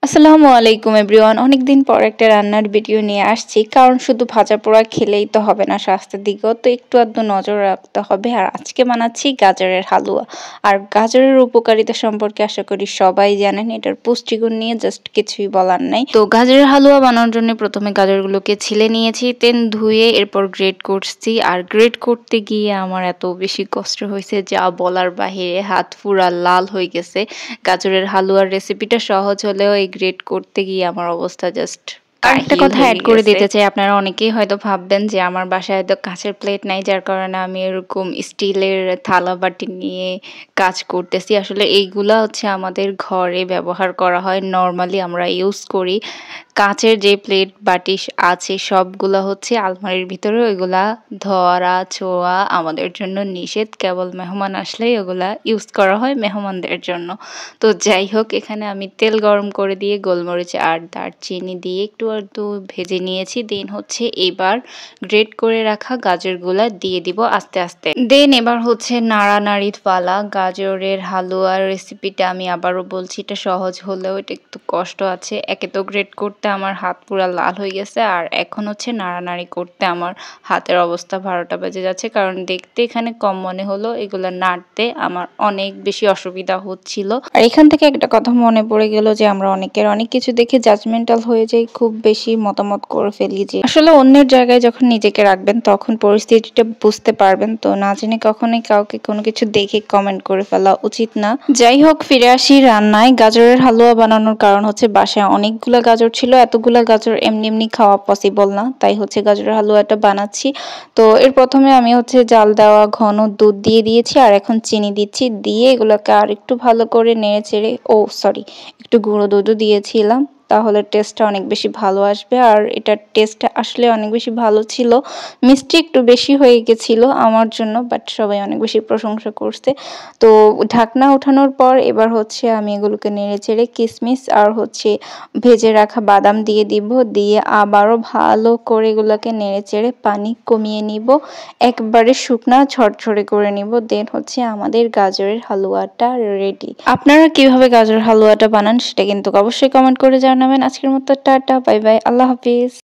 আসসালামু আলাইকুম এভরিওয়ান। অনেকদিন পর একটা রান্নার ভিডিও নিয়ে আসছি, কারণ শুধু ভাজা পোড়া খেলেই তো হবে না, স্বাস্থ্যের দিকেও তো একটু আধটু নজর রাখতে হবে। আর আজকে বানাচ্ছি গাজরের হালুয়া। আর গাজরের উপকারিতা সম্পর্কে আশা করি সবাই জানেন, এটার পুষ্টিগুণ নিয়ে জাস্ট কিছুই বলার নাই। তো গাজরের হালুয়া বানানোর জন্য প্রথমে গাজরগুলোকে ছিলে নিয়েছি, দেন ধুয়ে এরপর গ্রেট করছি। আর গ্রেট করতে গিয়ে আমার এত বেশি কষ্ট হয়েছে যা বলার বাহিরে, হাত পুরা লাল হয়ে গেছে। গাজরের হালুয়ার রেসিপিটা সহজ হলেও এই গ্রেট করতে গিয়ে আমার অবস্থা জাস্ট আরেকটা কথা অ্যাড করে দিতে চাই। আপনারা অনেকেই হয়তো ভাববেন যে আমার বাসায় হয়তো কাঁচের প্লেট নাই, যার কারণে আমি এরকম স্টিলের থালা বাটি নিয়ে কাজ করতেছি। আসলে এইগুলা হচ্ছে আমাদের ঘরে ব্যবহার করা হয়, নর্মালি আমরা ইউজ করি। কাঁচের যে প্লেট বাটি আছে সবগুলা হচ্ছে আলমারির ভিতরে, ওইগুলা ধরা ছোঁয়া আমাদের জন্য নিষেধ। কেবল মেহমান আসলেই ওগুলা ইউজ করা হয় মেহমানদের জন্য। তো যাই হোক, এখানে আমি তেল গরম করে দিয়ে গোলমরিচ আর দারচিনি দিয়ে একটু ভেজে নিয়েছি। দেন হচ্ছে এবার গ্রেট করে রাখা গাজরগুলা দিয়ে দিব আস্তে আস্তে। দেন এবার হচ্ছে নাড়ানাড়ি পালা। গাজরের হালুয়ার রেসিপিটা আমি আবারও বলছি, এটা সহজ হলেও এটা একটু কষ্ট আছে। একে তো গ্রেট করতে আমার হাত পুরা লাল হয়ে গেছে, আর এখন হচ্ছে নাড়ানাড়ি করতে আমার হাতের অবস্থা 12টা বেজে যাচ্ছে, কারণ দেখতে এখানে কম মনে হলো, এগুলো নাড়তে আমার অনেক বেশি অসুবিধা হচ্ছিল। আর এখান থেকে একটা কথা মনে পড়ে গেল যে আমরা অনেকের অনেক কিছু দেখে জাজমেন্টাল হয়ে যাই, খুব বেশি মতামত করে ফেলি। যে আসলে অন্যের জায়গায় যখন নিজেকে রাখবেন তখন পরিস্থিতিটা বুঝতে পারবেন। তো না জেনে কখনোই কাউকে কোনো কিছু দেখে কমেন্ট করে ফেলা উচিত না। যাই হোক, ফিরে আসি রান্নায়। গাজরের হালুয়া বানানোর কারণ হচ্ছে বাসায় অনেকগুলা গাজর ছিল, এতগুলা গাজর এমনি এমনি খাওয়া পসিবল না, তাই হচ্ছে গাজরের হালুয়াটা বানাচ্ছি। তো এর প্রথমে আমি হচ্ছে জাল দেওয়া ঘন দুধ দিয়ে দিয়েছি, আর এখন চিনি দিচ্ছি। দিয়ে এগুলোকে আর একটু ভালো করে নেড়ে চেড়ে, একটু গুঁড়ো দুধও দিয়েছিলাম, তাহলে টেস্টটা অনেক বেশি ভালো আসবে। আর এটার টেস্টটা আসলে অনেক বেশি ভালো ছিল। মিষ্টি একটু বেশি হয়ে গেছিল আমার জন্য, বাট সবাই অনেক বেশি প্রশংসা করছে। তো ঢাকনা ওঠানোর পর এবার হচ্ছে আমি এগুলোকে নেড়ে চেড়ে কিশমিশ আর হচ্ছে ভেজে রাখা বাদাম দিয়ে দিব। দিয়ে আবারও ভালো করে এগুলোকে নেড়ে চেড়ে পানি কমিয়ে নিব, একবারে শুকনা ঝরঝরে করে নিব। দেন হচ্ছে আমাদের গাজরের হালুয়াটা রেডি। আপনারা কিভাবে গাজরের হালুয়াটা বানান সেটা কিন্তু অবশ্যই কমেন্ট করে জানাবেন। আজকের মতো টাটা, বাই বাই, আল্লাহ হাফিজ।